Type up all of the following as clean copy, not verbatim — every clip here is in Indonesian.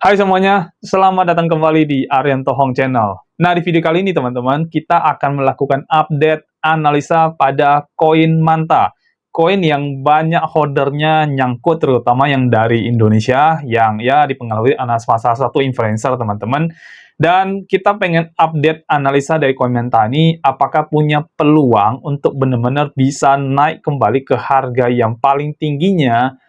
Hai semuanya, selamat datang kembali di Arianto Hong Channel. Nah, di video kali ini teman-teman, kita akan melakukan update analisa pada koin Manta. Koin yang banyak holdernya nyangkut, terutama yang dari Indonesia, yang ya dipengaruhi salah satu influencer teman-teman. Dan kita pengen update analisa dari koin Manta ini, apakah punya peluang untuk benar-benar bisa naik kembali ke harga yang paling tingginya,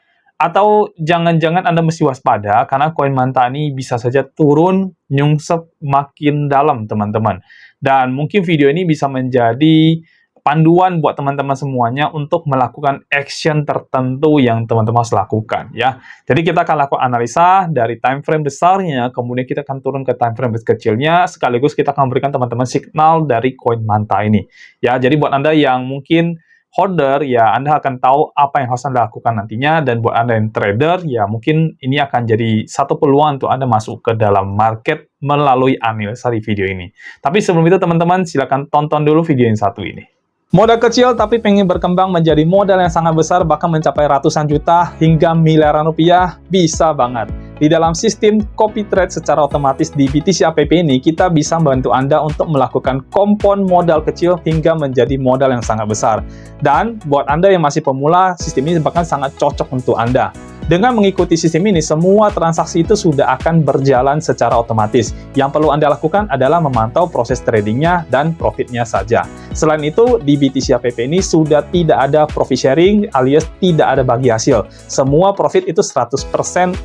atau jangan-jangan Anda mesti waspada karena koin Manta ini bisa saja turun nyungsep makin dalam, teman-teman. Dan mungkin video ini bisa menjadi panduan buat teman-teman semuanya untuk melakukan action tertentu yang teman-teman harus lakukan, ya. Jadi kita akan lakukan analisa dari time frame besarnya, kemudian kita akan turun ke time frame kecilnya, sekaligus kita akan memberikan teman-teman signal dari koin Manta ini. Ya, jadi buat Anda yang mungkin holder, ya Anda akan tahu apa yang harus Anda lakukan nantinya, dan buat Anda yang trader, ya mungkin ini akan jadi satu peluang untuk Anda masuk ke dalam market melalui analisa di video ini. Tapi sebelum itu teman-teman, silakan tonton dulu video yang satu ini. Modal kecil tapi pengen berkembang menjadi modal yang sangat besar, bahkan mencapai ratusan juta hingga miliaran rupiah, bisa banget. Di dalam sistem copy trade secara otomatis di BTC App ini, kita bisa membantu Anda untuk melakukan kompon modal kecil hingga menjadi modal yang sangat besar. Dan buat Anda yang masih pemula, sistem ini bahkan sangat cocok untuk Anda. Dengan mengikuti sistem ini, semua transaksi itu sudah akan berjalan secara otomatis. Yang perlu Anda lakukan adalah memantau proses tradingnya dan profitnya saja. Selain itu, di BTC App ini sudah tidak ada profit sharing alias tidak ada bagi hasil. Semua profit itu 100%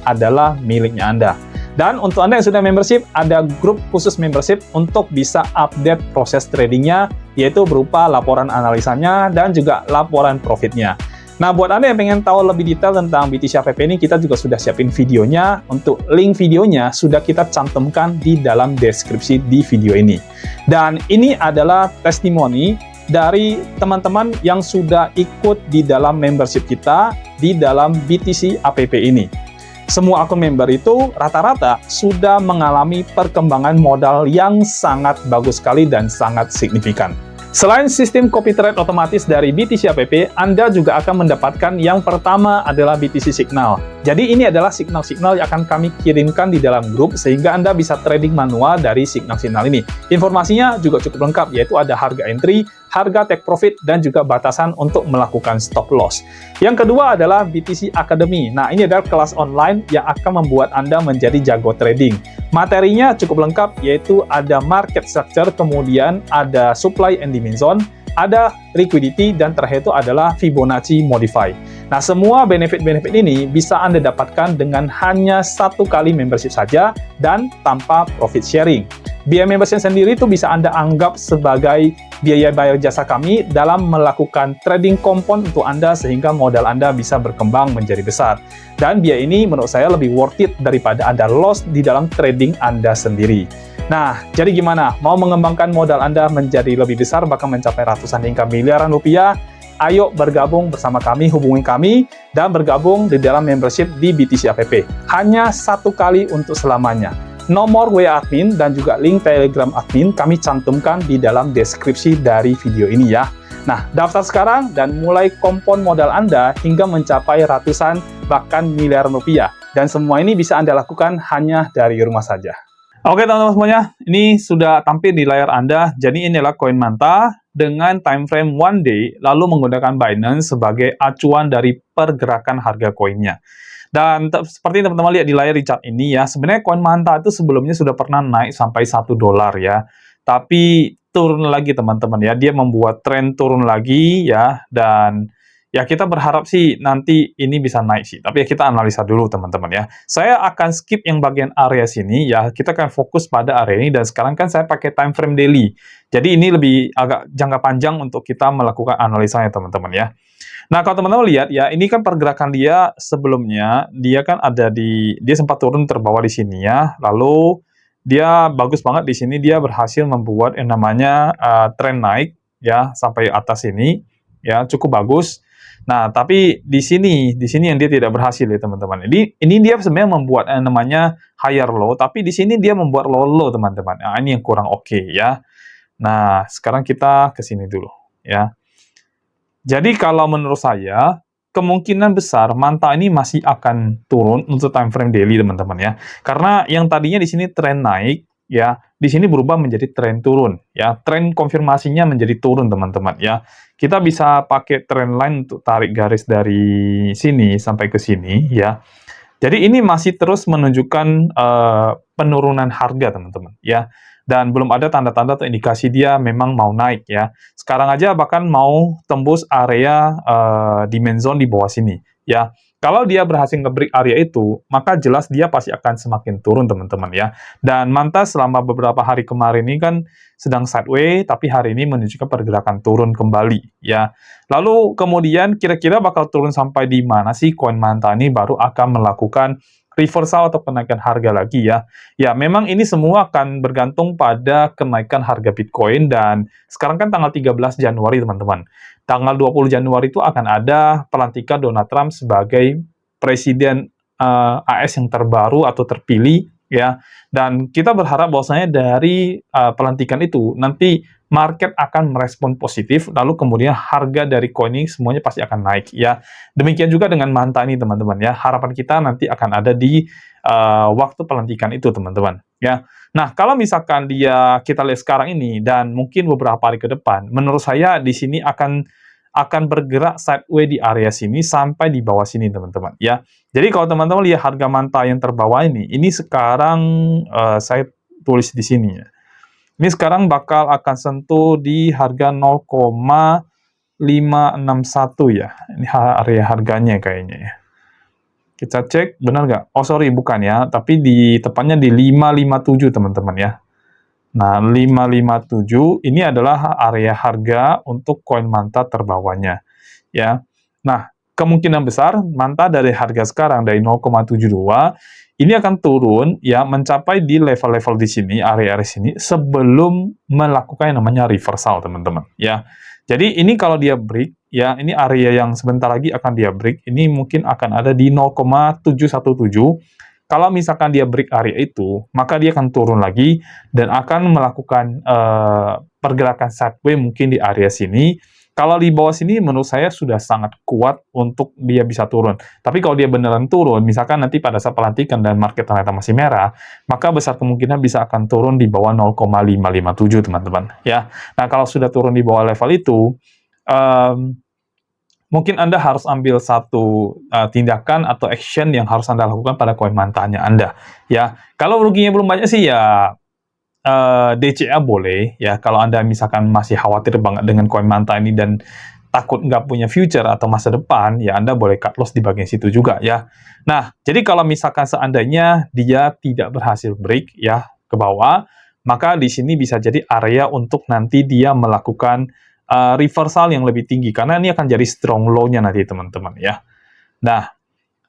adalah miliknya Anda. Dan untuk Anda yang sudah membership, ada grup khusus membership untuk bisa update proses tradingnya, yaitu berupa laporan analisanya dan juga laporan profitnya. Nah, buat Anda yang pengen tahu lebih detail tentang BTC App ini, kita juga sudah siapin videonya. Untuk link videonya sudah kita cantumkan di dalam deskripsi di video ini. Dan ini adalah testimoni dari teman-teman yang sudah ikut di dalam membership kita di dalam BTC App ini. Semua akun member itu rata-rata sudah mengalami perkembangan modal yang sangat bagus sekali dan sangat signifikan. Selain sistem copy trade otomatis dari BTC App, Anda juga akan mendapatkan yang pertama adalah BTC Signal. Jadi ini adalah signal-signal yang akan kami kirimkan di dalam grup sehingga Anda bisa trading manual dari signal-signal ini. Informasinya juga cukup lengkap, yaitu ada harga entry, harga take profit, dan juga batasan untuk melakukan stop loss. Yang kedua adalah BTC Academy. Nah, ini adalah kelas online yang akan membuat Anda menjadi jago trading. Materinya cukup lengkap, yaitu ada market structure, kemudian ada supply and demand zone, ada liquidity, dan terakhir itu adalah Fibonacci Modify. Nah, semua benefit-benefit ini bisa Anda dapatkan dengan hanya satu kali membership saja dan tanpa profit sharing. Biaya membership sendiri itu bisa Anda anggap sebagai biaya bayar jasa kami dalam melakukan trading kompon untuk Anda sehingga modal Anda bisa berkembang menjadi besar. Dan biaya ini menurut saya lebih worth it daripada Anda loss di dalam trading Anda sendiri. Nah, jadi gimana? Mau mengembangkan modal Anda menjadi lebih besar, bahkan mencapai ratusan hingga miliaran rupiah? Ayo bergabung bersama kami, hubungi kami, dan bergabung di dalam membership di BTC App. Hanya satu kali untuk selamanya. Nomor WA admin dan juga link Telegram admin kami cantumkan di dalam deskripsi dari video ini ya. Nah, daftar sekarang dan mulai kompon modal Anda hingga mencapai ratusan bahkan miliaran rupiah. Dan semua ini bisa Anda lakukan hanya dari rumah saja. Oke teman-teman semuanya, ini sudah tampil di layar Anda. Jadi ini adalah koin Manta dengan time frame one day, lalu menggunakan Binance sebagai acuan dari pergerakan harga koinnya. Dan seperti teman-teman lihat di layar di chart ini ya, sebenarnya koin Manta itu sebelumnya sudah pernah naik sampai $1 ya. Tapi turun lagi teman-teman ya, dia membuat tren turun lagi ya, dan ya kita berharap sih nanti ini bisa naik sih. Tapi ya kita analisa dulu teman-teman ya. Saya akan skip yang bagian area sini ya, kita akan fokus pada area ini, dan sekarang kan saya pakai time frame daily. Jadi ini lebih agak jangka panjang untuk kita melakukan analisanya teman-teman ya. Nah, kalau teman-teman lihat ya, ini kan pergerakan dia sebelumnya, dia kan ada dia sempat turun terbawah di sini ya. Lalu dia bagus banget di sini, dia berhasil membuat yang namanya tren naik ya sampai atas ini ya, cukup bagus. Nah, tapi di sini yang dia tidak berhasil ya teman-teman. Ini dia sebenarnya membuat yang namanya higher low, tapi di sini dia membuat low low teman-teman. Nah, ini yang kurang oke ya. Nah, sekarang kita ke sini dulu ya. Jadi kalau menurut saya, kemungkinan besar Manta ini masih akan turun untuk time frame daily, teman-teman ya. Karena yang tadinya di sini tren naik, ya, di sini berubah menjadi tren turun, ya. Tren konfirmasinya menjadi turun, teman-teman ya. Kita bisa pakai trend line untuk tarik garis dari sini sampai ke sini, ya. Jadi ini masih terus menunjukkan penurunan harga, teman-teman, ya. Dan belum ada tanda-tanda atau indikasi dia memang mau naik, ya. Sekarang aja bahkan mau tembus area demand zone di bawah sini, ya. Kalau dia berhasil nge-break area itu, maka jelas dia pasti akan semakin turun, teman-teman, ya. Dan Manta selama beberapa hari kemarin ini kan sedang sideways, tapi hari ini menunjukkan pergerakan turun kembali, ya. Lalu kemudian kira-kira bakal turun sampai di mana sih koin Manta ini baru akan melakukan reversal atau kenaikan harga lagi, ya. Ya, memang ini semua akan bergantung pada kenaikan harga Bitcoin, dan sekarang kan tanggal 13 Januari, teman-teman. Tanggal 20 Januari itu akan ada pelantikan Donald Trump sebagai presiden AS yang terbaru atau terpilih, ya. Dan kita berharap bahwasanya dari pelantikan itu nanti market akan merespon positif, lalu kemudian harga dari koin ini semuanya pasti akan naik, ya. Demikian juga dengan Manta ini, teman-teman ya. Harapan kita nanti akan ada di waktu pelantikan itu, teman-teman ya. Nah, kalau misalkan kita lihat sekarang ini dan mungkin beberapa hari ke depan, menurut saya di sini akan bergerak sideways di area sini sampai di bawah sini, teman-teman ya. Jadi kalau teman-teman lihat harga Manta yang terbawah ini sekarang saya tulis di sini ya. Ini sekarang bakal akan sentuh di harga 0,561 ya. Ini area harganya kayaknya ya. Kita cek, benar nggak? Oh, sorry, bukan ya. Tapi tepatnya di 557, teman-teman ya. Nah, 557 ini adalah area harga untuk koin Manta terbawahnya. Ya. Nah, kemungkinan besar Manta dari harga sekarang, dari 0,72, ini akan turun ya mencapai di level-level di sini, area-area sini sebelum melakukan yang namanya reversal, teman-teman ya. Jadi ini kalau dia break ya, ini area yang sebentar lagi akan dia break, ini mungkin akan ada di 0,717. Kalau misalkan dia break area itu, maka dia akan turun lagi dan akan melakukan pergerakan sideways mungkin di area sini. Kalau di bawah sini menurut saya sudah sangat kuat untuk dia bisa turun. Tapi kalau dia beneran turun, misalkan nanti pada saat pelantikan dan market ternyata masih merah, maka besar kemungkinan bisa akan turun di bawah 0,557, teman-teman. Ya. Nah, kalau sudah turun di bawah level itu, mungkin Anda harus ambil satu tindakan atau action yang harus Anda lakukan pada koin Mantanya Anda. Ya. Kalau ruginya belum banyak sih ya DCA boleh, ya, kalau Anda misalkan masih khawatir banget dengan koin Manta ini dan takut nggak punya future atau masa depan, ya Anda boleh cut loss di bagian situ juga, ya. Nah, jadi kalau misalkan seandainya dia tidak berhasil break, ya, ke bawah, maka di sini bisa jadi area untuk nanti dia melakukan reversal yang lebih tinggi, karena ini akan jadi strong low-nya nanti, teman-teman, ya. Nah,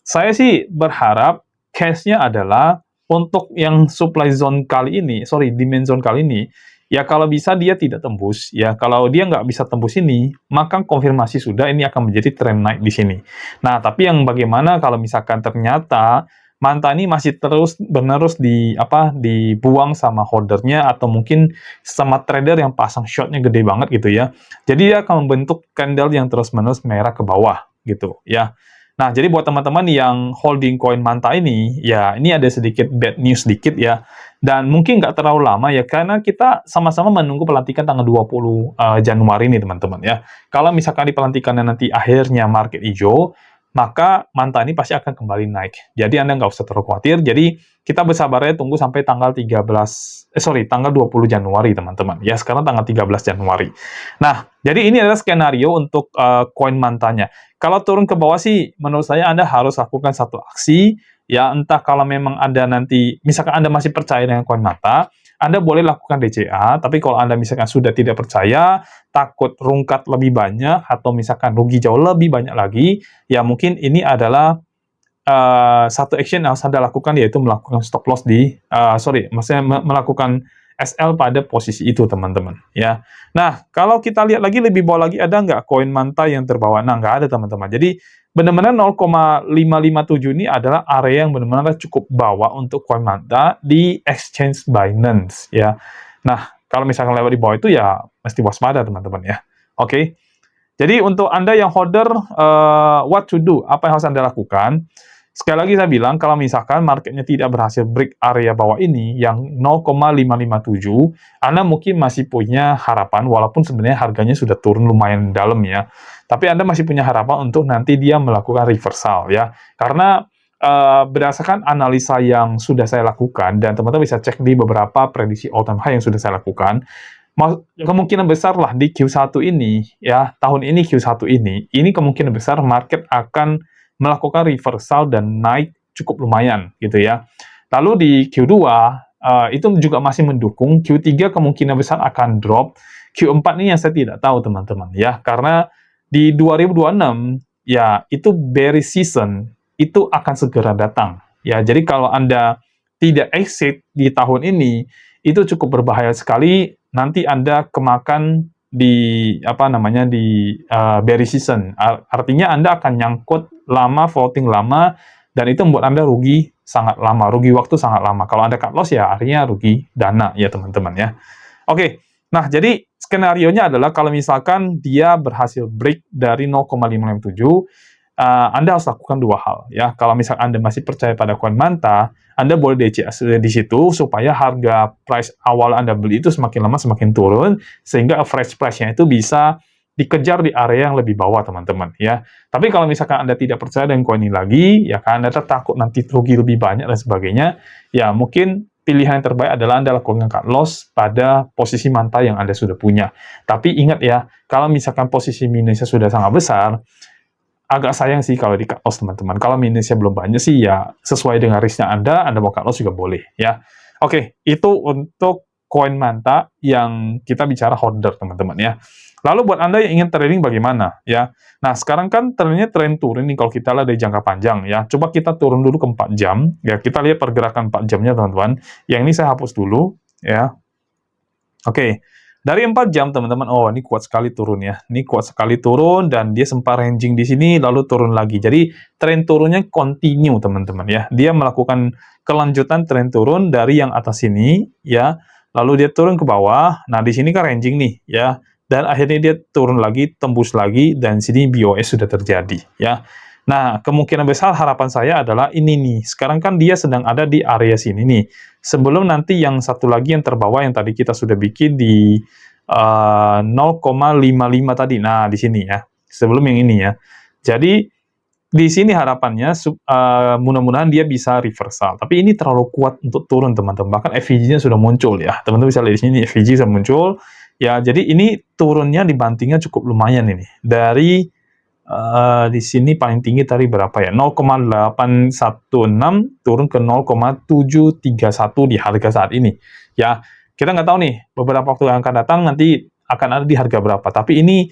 saya sih berharap case-nya adalah untuk yang supply zone kali ini, sorry, demand zone kali ini, ya kalau bisa dia tidak tembus, ya kalau dia nggak bisa tembus ini, maka konfirmasi sudah ini akan menjadi trend naik di sini. Nah, tapi yang bagaimana kalau misalkan ternyata Manta ini masih terus-menerus dibuang sama holdernya atau mungkin sama trader yang pasang short-nya gede banget gitu ya. Jadi dia akan membentuk candle yang terus-menerus merah ke bawah gitu ya. Nah, jadi buat teman-teman yang holding koin Manta ini, ya ini ada sedikit bad news sedikit ya. Dan mungkin nggak terlalu lama ya, karena kita sama-sama menunggu pelantikan tanggal 20 Januari ini, teman-teman ya. Kalau misalkan di pelantikannya nanti akhirnya market hijau, maka Manta ini pasti akan kembali naik. Jadi Anda nggak usah terlalu khawatir. Jadi kita bersabarnya tunggu sampai tanggal 20 Januari, teman-teman. Ya, sekarang tanggal 13 Januari. Nah, jadi ini adalah skenario untuk koin Mantanya. Kalau turun ke bawah sih, menurut saya Anda harus lakukan satu aksi, ya entah kalau memang Anda nanti, misalkan Anda masih percaya dengan koin Manta, Anda boleh lakukan DCA, tapi kalau Anda misalkan sudah tidak percaya, takut rungkat lebih banyak, atau misalkan rugi jauh lebih banyak lagi, ya mungkin ini adalah satu action yang harus Anda lakukan, yaitu melakukan stop loss maksudnya melakukan SL pada posisi itu, teman-teman ya. Nah, kalau kita lihat lagi lebih bawah lagi, ada nggak koin Manta yang terbawa? Nah, nggak ada, teman-teman. Jadi benar-benar 0,557 ini adalah area yang benar-benar cukup bawah untuk koin Manta di exchange Binance ya. Nah, kalau misalkan lewat di bawah itu ya mesti waspada, teman-teman ya. Oke. Jadi untuk Anda yang holder, what to do, apa yang harus Anda lakukan? Sekali lagi saya bilang, kalau misalkan marketnya tidak berhasil break area bawah ini, yang 0,557, Anda mungkin masih punya harapan, walaupun sebenarnya harganya sudah turun lumayan dalam ya. Tapi Anda masih punya harapan untuk nanti dia melakukan reversal ya. Karena berdasarkan analisa yang sudah saya lakukan, dan teman-teman bisa cek di beberapa prediksi all time high yang sudah saya lakukan, kemungkinan besar lah di Q1 ini, ya, tahun ini Q1 ini kemungkinan besar market akan melakukan reversal dan naik cukup lumayan, gitu ya. Lalu di Q2, itu juga masih mendukung, Q3 kemungkinan besar akan drop, Q4 ini yang saya tidak tahu, teman-teman, ya. Karena di 2026, ya, itu bearish season, itu akan segera datang, ya. Jadi kalau Anda tidak exit di tahun ini, itu cukup berbahaya sekali, nanti Anda kemakan di apa namanya di bearish season. Artinya Anda akan nyangkut lama, floating lama, dan itu membuat Anda rugi sangat lama, rugi waktu sangat lama. Kalau Anda cut loss ya artinya rugi dana ya teman-teman ya. Oke, nah jadi skenario-nya adalah kalau misalkan dia berhasil break dari 0,557, Anda harus lakukan dua hal ya. Kalau misal Anda masih percaya pada koin Manta, Anda boleh DCS di situ supaya harga price awal Anda beli itu semakin lama semakin turun, sehingga average price-nya itu bisa dikejar di area yang lebih bawah, teman-teman, ya. Tapi kalau misalkan Anda tidak percaya dengan koin ini lagi, ya kan Anda takut nanti rugi lebih banyak dan sebagainya, ya mungkin pilihan yang terbaik adalah Anda lakukan cut loss pada posisi Manta yang Anda sudah punya. Tapi ingat ya, kalau misalkan posisi minusnya sudah sangat besar, agak sayang sih kalau di cut loss, teman-teman. Kalau minusnya belum banyak sih, ya sesuai dengan risknya Anda mau cut loss juga boleh, ya. Oke, itu untuk koin Manta yang kita bicara holder, teman-teman, ya. Lalu buat Anda yang ingin trading bagaimana, ya. Nah, sekarang kan trennya tren turun nih kalau kita lihat dari jangka panjang, ya. Coba kita turun dulu ke 4 jam, ya. Kita lihat pergerakan 4 jamnya, teman-teman. Yang ini saya hapus dulu, ya. Oke, dari 4 jam, teman-teman, oh ini kuat sekali turun ya. Ini kuat sekali turun, dan dia sempat ranging di sini, lalu turun lagi. Jadi, tren turunnya continue, teman-teman ya. Dia melakukan kelanjutan tren turun dari yang atas sini, ya. Lalu dia turun ke bawah, nah di sini kan ranging nih, ya. Dan akhirnya dia turun lagi, tembus lagi, dan sini BOS sudah terjadi, ya. Nah, kemungkinan besar harapan saya adalah ini nih. Sekarang kan dia sedang ada di area sini nih. Sebelum nanti yang satu lagi yang terbawah yang tadi kita sudah bikin di 0,55 tadi. Nah, di sini ya. Sebelum yang ini ya. Jadi di sini harapannya mudah-mudahan dia bisa reversal. Tapi ini terlalu kuat untuk turun, teman-teman. Bahkan FVG-nya sudah muncul ya. Teman-teman bisa lihat di sini FVG sudah muncul. Ya, jadi ini turunnya dibantingnya cukup lumayan ini. Dari di sini paling tinggi tadi berapa ya? 0,816 turun ke 0,731 di harga saat ini. Ya, kita nggak tahu nih, beberapa waktu yang akan datang nanti akan ada di harga berapa. Tapi ini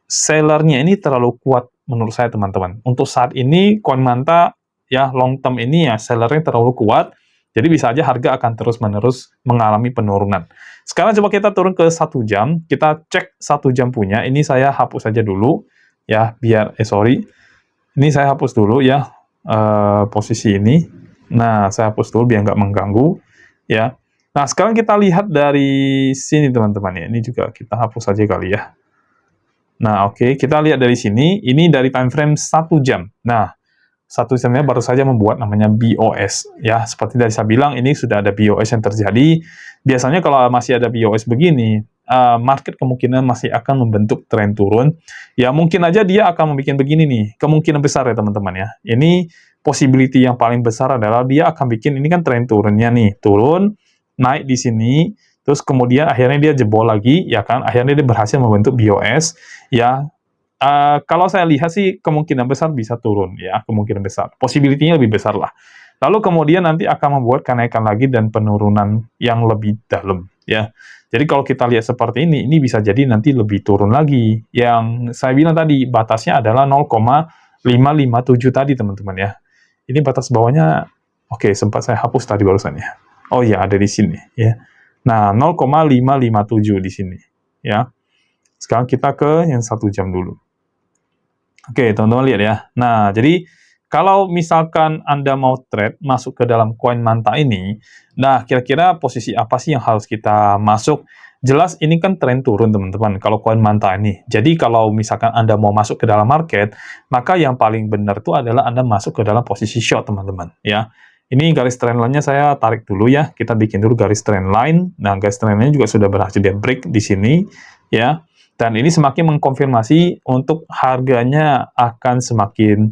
sellernya ini terlalu kuat menurut saya, teman-teman. Untuk saat ini, koin Manta ya long term ini ya sellernya terlalu kuat. Jadi bisa aja harga akan terus-menerus mengalami penurunan. Sekarang coba kita turun ke 1 jam, kita cek 1 jam punya. Ini saya hapus saja dulu. Ya, biar, sorry, ini saya hapus dulu ya, posisi ini. Nah, saya hapus dulu biar nggak mengganggu, ya. Nah, sekarang kita lihat dari sini, teman-teman, ya. Ini juga kita hapus saja kali ya. Nah, oke, kita lihat dari sini, ini dari time frame 1 jam. Nah, 1 jamnya baru saja membuat namanya BOS, ya. Seperti tadi saya bilang, ini sudah ada BOS yang terjadi. Biasanya kalau masih ada BOS begini, market kemungkinan masih akan membentuk tren turun. Ya, mungkin aja dia akan membuat begini nih, kemungkinan besar ya teman-teman ya. Ini possibility yang paling besar adalah dia akan bikin, ini kan tren turunnya nih, turun, naik di sini, terus kemudian akhirnya dia jebol lagi, ya kan, akhirnya dia berhasil membentuk BOS, ya. Kalau saya lihat sih kemungkinan besar bisa turun, ya, kemungkinan besar. Possibility-nya lebih besar lah. Lalu kemudian nanti akan membuat kenaikan lagi dan penurunan yang lebih dalam, ya. Jadi kalau kita lihat seperti ini bisa jadi nanti lebih turun lagi. Yang saya bilang tadi, batasnya adalah 0,557 tadi, teman-teman ya. Ini batas bawahnya, oke, sempat saya hapus tadi barusan ya. Oh iya, ada di sini ya. Nah, 0,557 di sini ya. Sekarang kita ke yang 1 jam dulu. Oke, teman-teman lihat ya. Nah, jadi kalau misalkan Anda mau trade masuk ke dalam koin Manta ini, nah kira-kira posisi apa sih yang harus kita masuk jelas ini kan tren turun teman-teman, kalau koin Manta ini. Jadi kalau misalkan Anda mau masuk ke dalam market, maka yang paling benar itu adalah Anda masuk ke dalam posisi short teman-teman, ya. Ini garis trend line-nya saya tarik dulu ya, kita bikin dulu garis trend line. Nah, garis trend line-nya juga sudah berhasil dia break di sini, ya. Dan ini semakin mengkonfirmasi untuk harganya akan semakin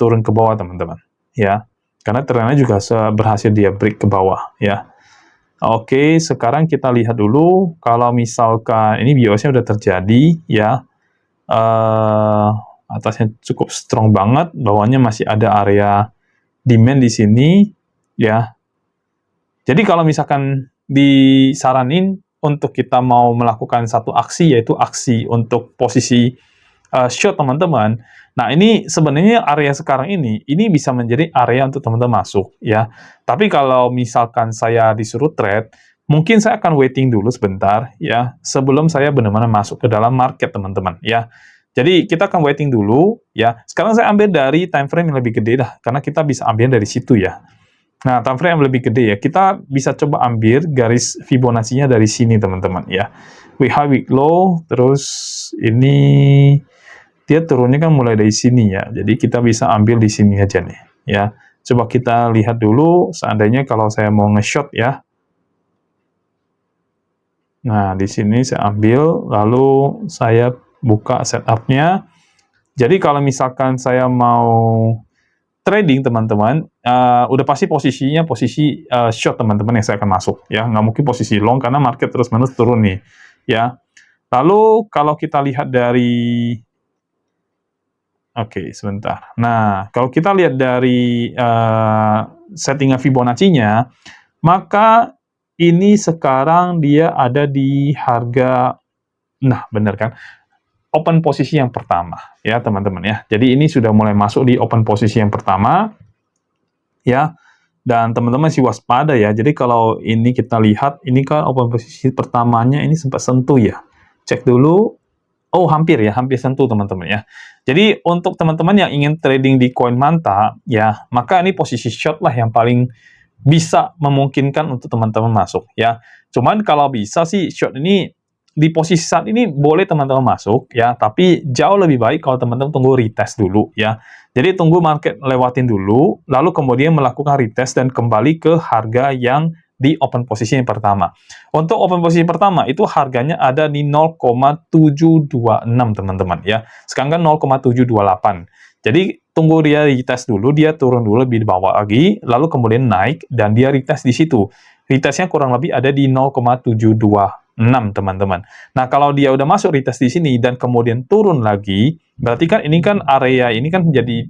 turun ke bawah teman-teman, ya. Karena trendnya juga berhasil dia break ke bawah, ya. Oke, sekarang kita lihat dulu, kalau misalkan ini BOS-nya udah terjadi, ya, atasnya cukup strong banget, bawahnya masih ada area demand di sini, ya. Jadi kalau misalkan disaranin untuk kita mau melakukan satu aksi, yaitu aksi untuk posisi short teman-teman. Nah, ini sebenarnya area sekarang ini bisa menjadi area untuk teman-teman masuk, ya. Tapi kalau misalkan saya disuruh trade, mungkin saya akan waiting dulu sebentar, ya, sebelum saya benar-benar masuk ke dalam market, teman-teman, ya. Jadi, kita akan waiting dulu, ya. Sekarang saya ambil dari time frame yang lebih gede dah, karena kita bisa ambil dari situ, ya. Nah, time frame yang lebih gede, ya. Kita bisa coba ambil garis Fibonacci-nya dari sini, teman-teman, ya. Week high, week low, terus ini dia turunnya kan mulai dari sini ya, jadi kita bisa ambil di sini aja nih, ya. Coba kita lihat dulu, seandainya kalau saya mau nge-short ya. Nah, di sini saya ambil, lalu saya buka setup-nya. Jadi kalau misalkan saya mau trading teman-teman, udah pasti posisinya posisi short teman-teman yang saya akan masuk, ya. Nggak mungkin posisi long, karena market terus-menerus turun nih, ya. Lalu kalau kita lihat dari oke, sebentar. Nah, kalau kita lihat dari settingan Fibonacci-nya, maka ini sekarang dia ada di harga, nah benar kan, open posisi yang pertama, ya teman-teman ya. Jadi ini sudah mulai masuk di open posisi yang pertama, ya. Dan teman-teman masih waspada ya. Jadi kalau ini kita lihat, ini kan open posisi pertamanya ini sempat sentuh ya. Cek dulu. Oh, hampir ya, hampir sentuh teman-teman ya. Jadi untuk teman-teman yang ingin trading di koin Manta, ya, maka ini posisi short lah yang paling bisa memungkinkan untuk teman-teman masuk ya. Cuman kalau bisa sih short ini di posisi saat ini boleh teman-teman masuk ya, tapi jauh lebih baik kalau teman-teman tunggu retest dulu ya. Jadi tunggu market lewatin dulu, lalu kemudian melakukan retest dan kembali ke harga yang di open posisi yang pertama. Untuk open posisi pertama, itu harganya ada di 0,726 teman-teman ya. Sekarang kan 0,728. Jadi tunggu dia retest dulu, dia turun dulu lebih di bawah lagi, lalu kemudian naik, dan dia retest di situ. Retestnya kurang lebih ada di 0,726 teman-teman. Nah, kalau dia udah masuk retest di sini, dan kemudian turun lagi, berarti kan ini kan area ini kan jadi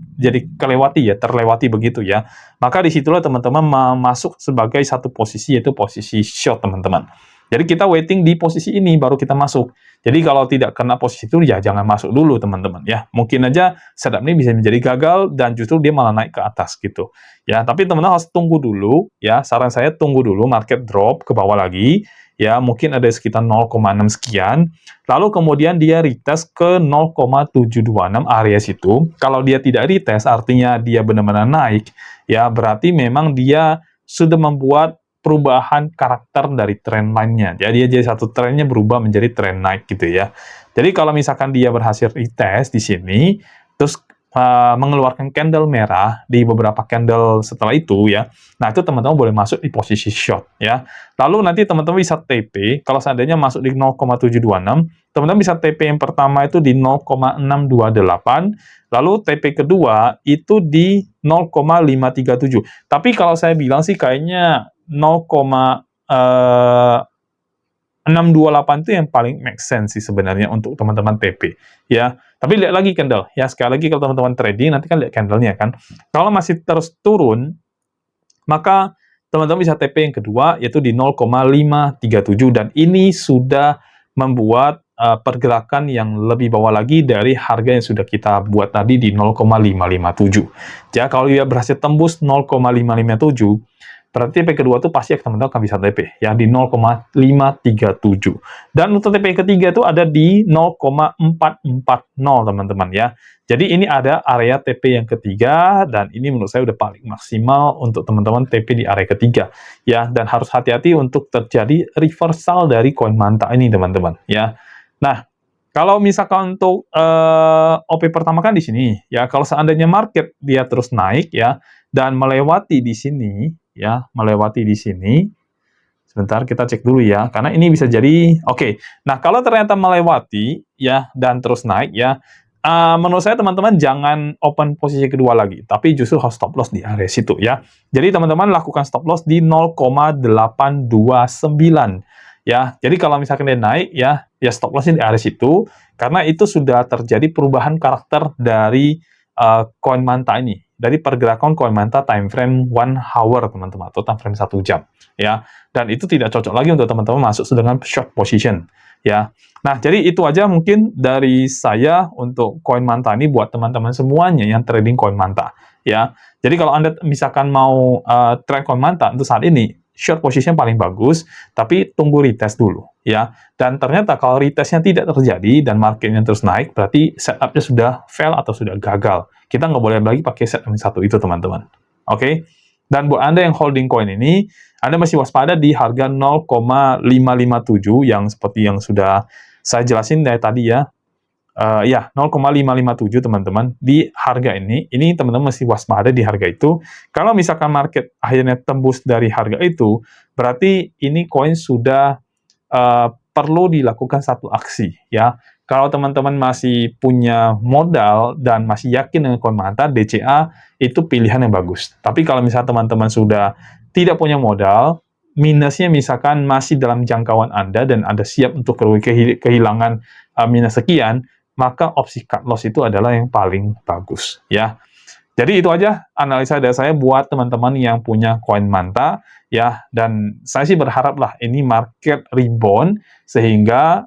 kelewati ya, terlewati begitu ya. Maka disitulah teman-teman masuk sebagai satu posisi, yaitu posisi short teman-teman. Jadi kita waiting di posisi ini baru kita masuk. Jadi kalau tidak kena posisi itu ya jangan masuk dulu teman-teman ya. Mungkin aja setup ini bisa menjadi gagal dan justru dia malah naik ke atas gitu. Ya, tapi teman-teman harus tunggu dulu ya. Saran saya tunggu dulu market drop ke bawah lagi. Ya, mungkin ada sekitar 0,6 sekian. Lalu kemudian dia retest ke 0,726 area situ. Kalau dia tidak retest, artinya dia benar-benar naik. Ya, berarti memang dia sudah membuat perubahan karakter dari trend line-nya. Jadi dia jadi satu trennya berubah menjadi trend naik gitu ya. Jadi kalau misalkan dia berhasil retest di sini, terus mengeluarkan candle merah di beberapa candle setelah itu ya. Nah, itu teman-teman boleh masuk di posisi short ya. Lalu nanti teman-teman bisa TP, kalau seandainya masuk di 0,726, teman-teman bisa TP yang pertama itu di 0,628, lalu TP kedua itu di 0,537. Tapi kalau saya bilang sih kayaknya 0,628 itu yang paling make sense sih sebenarnya untuk teman-teman TP ya. Tapi lihat lagi candle ya, sekali lagi kalau teman-teman trading nanti kan lihat candlenya kan. Kalau masih terus turun, maka teman-teman bisa TP yang kedua yaitu di 0,537, dan ini sudah membuat pergerakan yang lebih bawah lagi dari harga yang sudah kita buat tadi di 0,557. Jadi kalau dia berhasil tembus 0,557, berarti TP kedua tuh pasti teman-teman akan bisa TP ya di 0,537. Dan untuk TP ketiga itu ada di 0,440 teman-teman ya. Jadi ini ada area TP yang ketiga, dan ini menurut saya udah paling maksimal untuk teman-teman TP di area ketiga ya. Dan harus hati-hati untuk terjadi reversal dari koin Manta ini teman-teman ya. Nah, kalau misalkan untuk OP pertama kan di sini ya, kalau seandainya market dia terus naik ya dan melewati di sini ya, melewati di sini. Sebentar kita cek dulu ya, karena ini bisa jadi oke. Nah, kalau ternyata melewati ya dan terus naik ya, menurut saya teman-teman jangan open posisi kedua lagi, tapi justru harus stop loss di area situ ya. Jadi teman-teman lakukan stop loss di 0,829 ya. Jadi kalau misalkan dia naik ya, ya stop loss di area situ, karena itu sudah terjadi perubahan karakter dari koin Manta ini, dari pergerakan koin Manta time frame 1 hour teman-teman, atau time frame 1 jam ya. Dan itu tidak cocok lagi untuk teman-teman masuk dengan short position ya. Nah, jadi itu aja mungkin dari saya untuk koin Manta ini buat teman-teman semuanya yang trading koin Manta ya. Jadi kalau Anda misalkan mau trade koin Manta untuk saat ini, short position paling bagus, tapi tunggu retest dulu ya. Dan ternyata kalau retestnya tidak terjadi dan marketnya terus naik, berarti setupnya sudah fail atau sudah gagal. Kita nggak boleh lagi pakai setup yang satu itu teman-teman. Oke? Dan buat Anda yang holding koin ini, Anda masih waspada di harga 0,557 yang seperti yang sudah saya jelasin dari tadi ya. Ya, 0,557 teman-teman. Di harga ini teman-teman masih waspada di harga itu. Kalau misalkan market akhirnya tembus dari harga itu, berarti ini koin sudah perlu dilakukan satu aksi ya. Kalau teman-teman masih punya modal dan masih yakin dengan koin Manta, DCA itu pilihan yang bagus. Tapi kalau misalnya teman-teman sudah tidak punya modal, minusnya misalkan masih dalam jangkauan Anda dan Anda siap untuk kehilangan minus sekian, maka opsi cut loss itu adalah yang paling bagus ya. Jadi itu aja analisa dari saya buat teman-teman yang punya koin Manta ya, dan saya sih berharap lah ini market rebound sehingga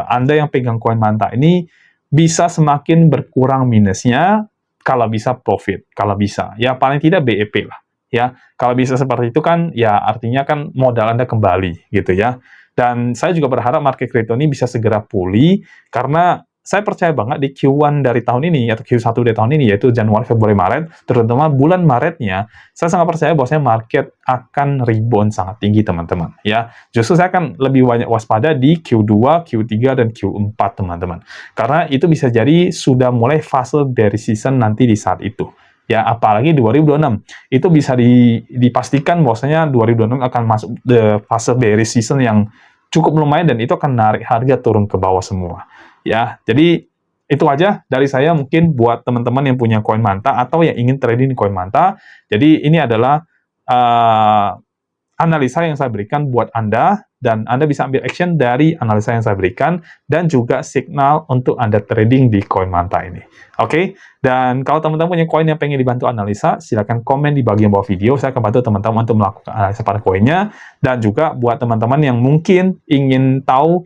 Anda yang pegang koin Manta ini bisa semakin berkurang minusnya, kalau bisa profit, kalau bisa ya paling tidak BEP lah ya. Kalau bisa seperti itu kan ya artinya kan modal Anda kembali gitu ya. Dan saya juga berharap market crypto ini bisa segera pulih, karena saya percaya banget di Q1 dari tahun ini, atau Q1 dari tahun ini, yaitu Januari, Februari, Maret, terutama bulan Maretnya, saya sangat percaya bahwasanya market akan rebound sangat tinggi, teman-teman. Ya, justru saya akan lebih banyak waspada di Q2, Q3, dan Q4, teman-teman. Karena itu bisa jadi sudah mulai fase bearish season nanti di saat itu. Ya, apalagi 2026. Itu bisa dipastikan bahwasanya 2026 akan masuk the fase bearish season yang cukup lumayan, dan itu akan narik harga turun ke bawah semua. Ya, jadi itu aja dari saya mungkin buat teman-teman yang punya koin Manta atau yang ingin trading koin Manta. Jadi ini adalah analisa yang saya berikan buat Anda, dan Anda bisa ambil action dari analisa yang saya berikan, dan juga signal untuk Anda trading di koin Manta ini. Oke? Dan kalau teman-teman punya koin yang pengen dibantu analisa, silakan komen di bagian bawah video. Saya akan bantu teman-teman untuk melakukan analisa pada koinnya. Dan juga buat teman-teman yang mungkin ingin tahu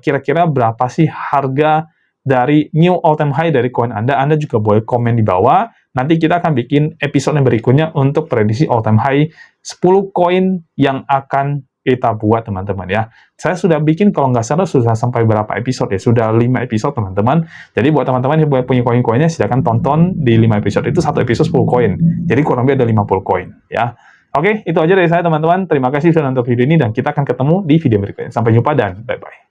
kira-kira berapa sih harga dari new all time high dari koin Anda juga boleh komen di bawah. Nanti kita akan bikin episode yang berikutnya untuk prediksi all time high 10 koin yang akan kita buat, teman-teman ya. Saya sudah bikin, kalau nggak salah sudah sampai berapa episode ya, sudah 5 episode teman-teman. Jadi buat teman-teman yang punya koin-koinnya, silahkan tonton di 5 episode itu, satu episode 10 koin. Jadi kurang lebih ada 50 koin ya. Oke, itu aja dari saya teman-teman. Terima kasih sudah nonton video ini, dan kita akan ketemu di video berikutnya. Sampai jumpa dan bye-bye.